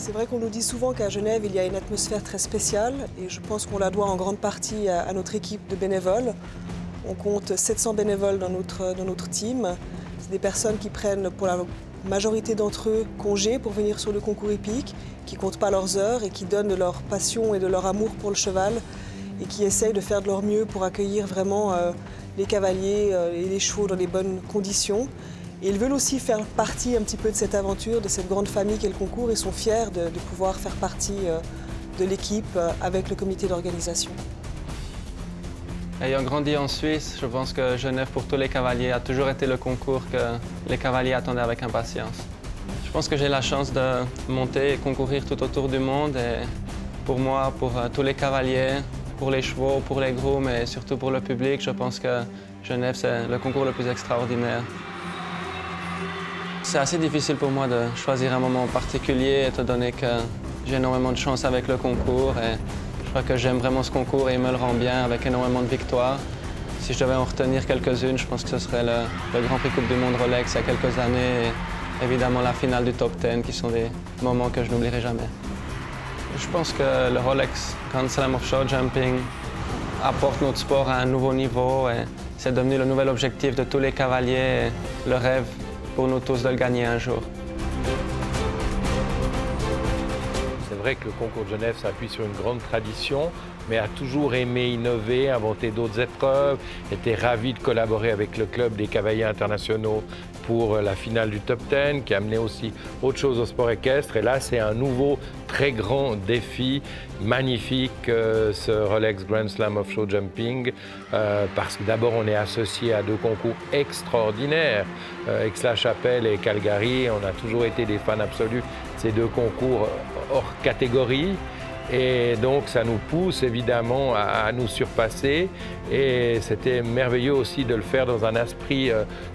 C'est vrai qu'on nous dit souvent qu'à Genève, il y a une atmosphère très spéciale et je pense qu'on la doit en grande partie à notre équipe de bénévoles. On compte 700 bénévoles dans notre team. C'est des personnes qui prennent pour la majorité d'entre eux congé pour venir sur le concours hippique, qui ne comptent pas leurs heures et qui donnent de leur passion et de leur amour pour le cheval et qui essayent de faire de leur mieux pour accueillir vraiment les cavaliers et les chevaux dans les bonnes conditions. Et ils veulent aussi faire partie un petit peu de cette aventure, de cette grande famille qu'est le concours et sont fiers de pouvoir faire partie de l'équipe avec le comité d'organisation. Ayant grandi en Suisse, je pense que Genève pour tous les cavaliers a toujours été le concours que les cavaliers attendaient avec impatience. Je pense que j'ai la chance de monter et concourir tout autour du monde et pour moi, pour tous les cavaliers, pour les chevaux, pour les grooms et surtout pour le public, je pense que Genève c'est le concours le plus extraordinaire. C'est assez difficile pour moi de choisir un moment particulier étant donné que j'ai énormément de chance avec le concours et je crois que j'aime vraiment ce concours et il me le rend bien avec énormément de victoires. Si je devais en retenir quelques-unes, je pense que ce serait le Grand Prix Coupe du Monde Rolex il y a quelques années et évidemment la finale du Top 10 qui sont des moments que je n'oublierai jamais. Je pense que le Rolex Grand Slam of Show Jumping apporte notre sport à un nouveau niveau et c'est devenu le nouvel objectif de tous les cavaliers et le rêve pour nous tous de le gagner un jour. C'est vrai que le concours de Genève s'appuie sur une grande tradition, mais a toujours aimé innover, inventer d'autres épreuves, était ravi de collaborer avec le club des cavaliers internationaux pour la finale du Top 10, qui a amené aussi autre chose au sport équestre. Et là, c'est un nouveau très grand défi, magnifique, ce Rolex Grand Slam of Show Jumping, parce que d'abord, on est associé à deux concours extraordinaires, Aix-la-Chapelle et Calgary. On a toujours été des fans absolus de ces deux concours hors catégorie. Et donc, ça nous pousse évidemment à nous surpasser. Et c'était merveilleux aussi de le faire dans un esprit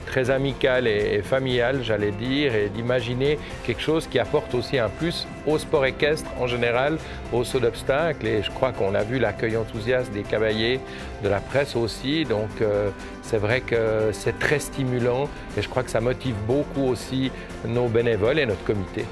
très amical et familial, j'allais dire, et d'imaginer quelque chose qui apporte aussi un plus au sport équestre en général, au saut d'obstacles. Et je crois qu'on a vu l'accueil enthousiaste des cavaliers, de la presse aussi. Donc, c'est vrai que c'est très stimulant et je crois que ça motive beaucoup aussi nos bénévoles et notre comité.